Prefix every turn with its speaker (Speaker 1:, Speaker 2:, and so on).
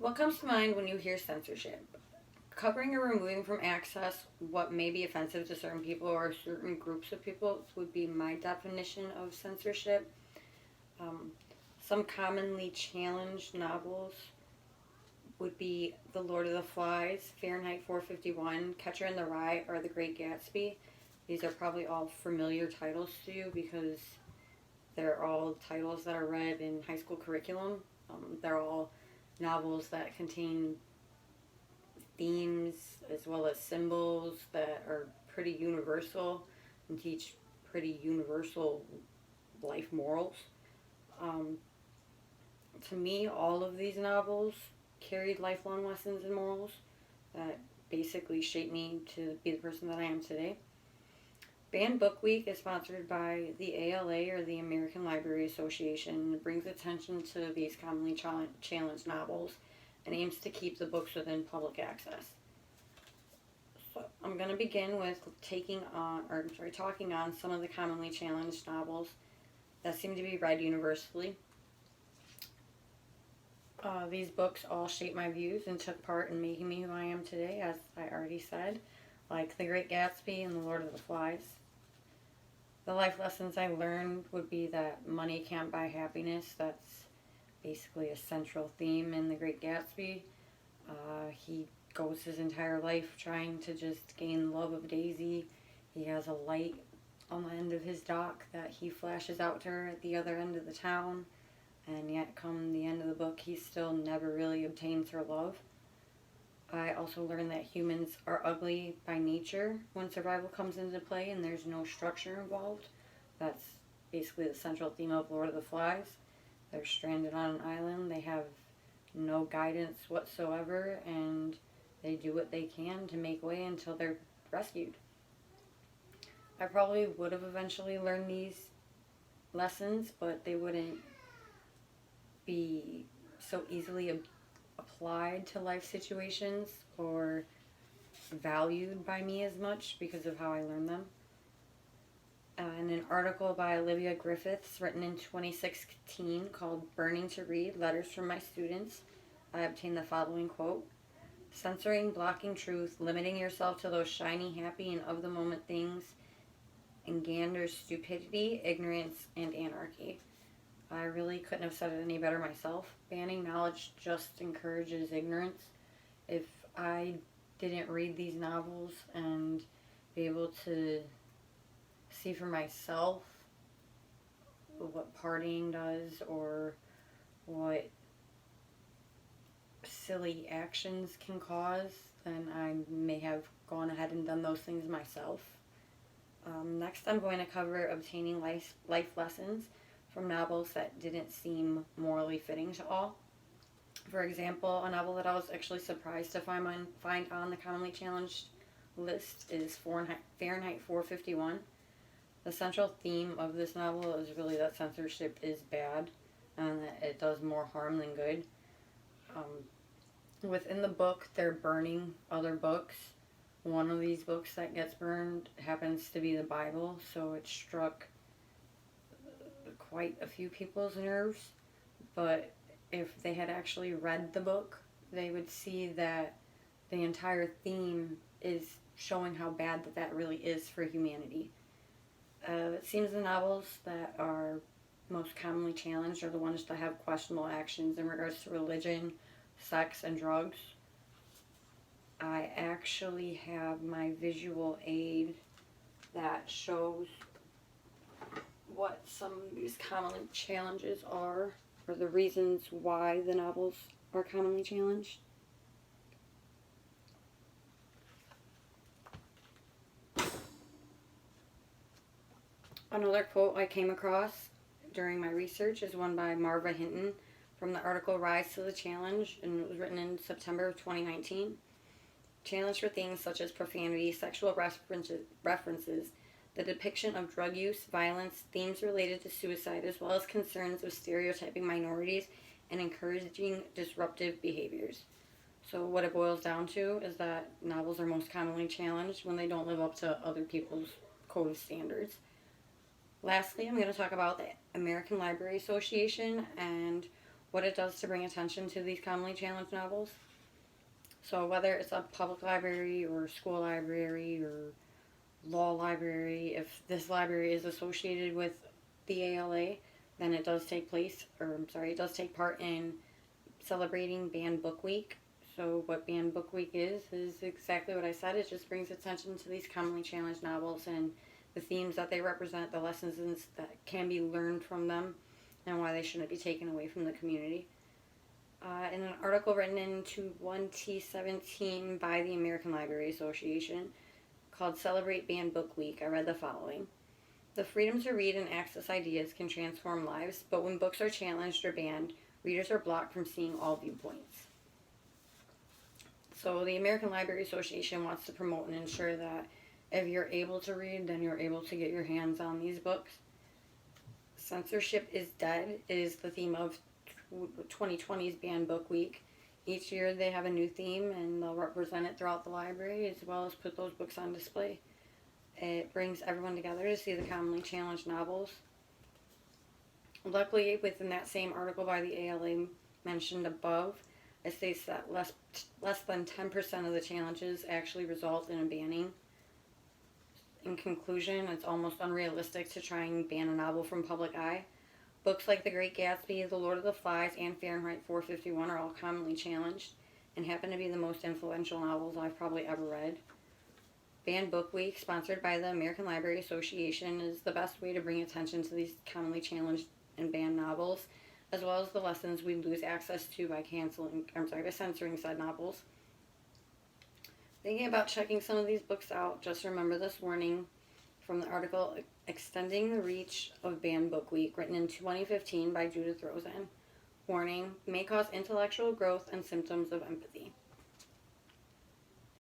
Speaker 1: What comes to mind when you hear censorship? Covering or removing from access what may be offensive to certain people or certain groups of people would be my definition of censorship. Um, some commonly challenged novels would be The Lord of the Flies, Fahrenheit 451, Catcher in the Rye, or The Great Gatsby. These are probably all familiar titles to you because they're all titles that are read in high school curriculum. They're all novels that contain themes as well as symbols that are pretty universal and teach pretty universal life morals. Um, to me, all of these novels carried lifelong lessons and morals that basically shaped me to be the person that I am today. Banned Book Week is sponsored by the ALA, or the American Library Association. It brings attention to these commonly challenged novels and aims to keep the books within public access. So I'm going to begin with talking on some of the commonly challenged novels that seem to be read universally. These books all shaped my views and took part in making me who I am today, as I already said, like The Great Gatsby and The Lord of the Flies. The life lessons I learned would be that money can't buy happiness. That's basically a central theme in The Great Gatsby. He goes his entire life trying to just gain the love of Daisy. He has a light on the end of his dock that he flashes out to her at the other end of the town, and yet come the end of the book he still never really obtains her love. I also learned that humans are ugly by nature when survival comes into play and there's no structure involved. That's basically the central theme of Lord of the Flies. They're stranded on an island, they have no guidance whatsoever, and they do what they can to make way until they're rescued. I probably would have eventually learned these lessons, but they wouldn't be so easily applied to life situations or valued by me as much because of how I learned them. In an article by Olivia Griffiths written in 2016 called Burning to Read, Letters from My Students, I obtained the following quote: "Censoring, blocking truth, limiting yourself to those shiny, happy, and of-the-moment things engenders stupidity, ignorance, and anarchy." I really couldn't have said it any better myself. Banning knowledge just encourages ignorance. If I didn't read these novels and be able to see for myself what partying does or what silly actions can cause, then I may have gone ahead and done those things myself. Next, I'm going to cover obtaining life lessons from novels that didn't seem morally fitting to all. For example, a novel that I was actually surprised to find on the commonly challenged list is Fahrenheit 451. The central theme of this novel is really that censorship is bad and that it does more harm than good. Within the book, they're burning other books. One of these books that gets burned happens to be the Bible, so it struck quite a few people's nerves. But if they had actually read the book, they would see that the entire theme is showing how bad that really is for humanity. It seems the novels that are most commonly challenged are the ones that have questionable actions in regards to religion, sex, and drugs. I actually have my visual aid that shows what some of these commonly challenges are, or the reasons why the novels are commonly challenged. Another quote I came across during my research is one by Marva Hinton from the article Rise to the Challenge, and it was written in September of 2019. Challenge for things such as profanity, sexual references, the depiction of drug use, violence, themes related to suicide, as well as concerns of stereotyping minorities and encouraging disruptive behaviors. So what it boils down to is that novels are most commonly challenged when they don't live up to other people's code of standards. Lastly, I'm going to talk about the American Library Association and what it does to bring attention to these commonly challenged novels. So whether it's a public library or school library or law library, if this library is associated with the ALA, then it does take it does take part in celebrating Banned Book Week. So what Banned Book Week is exactly what I said. It just brings attention to these commonly challenged novels and the themes that they represent, the lessons that can be learned from them, and why they shouldn't be taken away from the community. In an article written in 2017 by the American Library Association called Celebrate Banned Book Week, I read the following. The freedom to read and access ideas can transform lives, but when books are challenged or banned, readers are blocked from seeing all viewpoints. So the American Library Association wants to promote and ensure that if you're able to read, then you're able to get your hands on these books. Censorship is Dead is the theme of 2020's Banned Book Week. Each year they have a new theme and they'll represent it throughout the library as well as put those books on display. It brings everyone together to see the commonly challenged novels. Luckily, within that same article by the ALA mentioned above, it states that less than 10% of the challenges actually result in a banning. In conclusion, it's almost unrealistic to try and ban a novel from public eye. Books like The Great Gatsby, The Lord of the Flies, and Fahrenheit 451 are all commonly challenged and happen to be the most influential novels I've probably ever read. Banned Book Week, sponsored by the American Library Association, is the best way to bring attention to these commonly challenged and banned novels, as well as the lessons we lose access to by censoring said novels. Thinking about checking some of these books out, just remember this warning from the article Extending the Reach of Banned Book Week, written in 2015 by Judith Rosen. Warning, may cause intellectual growth and symptoms of empathy.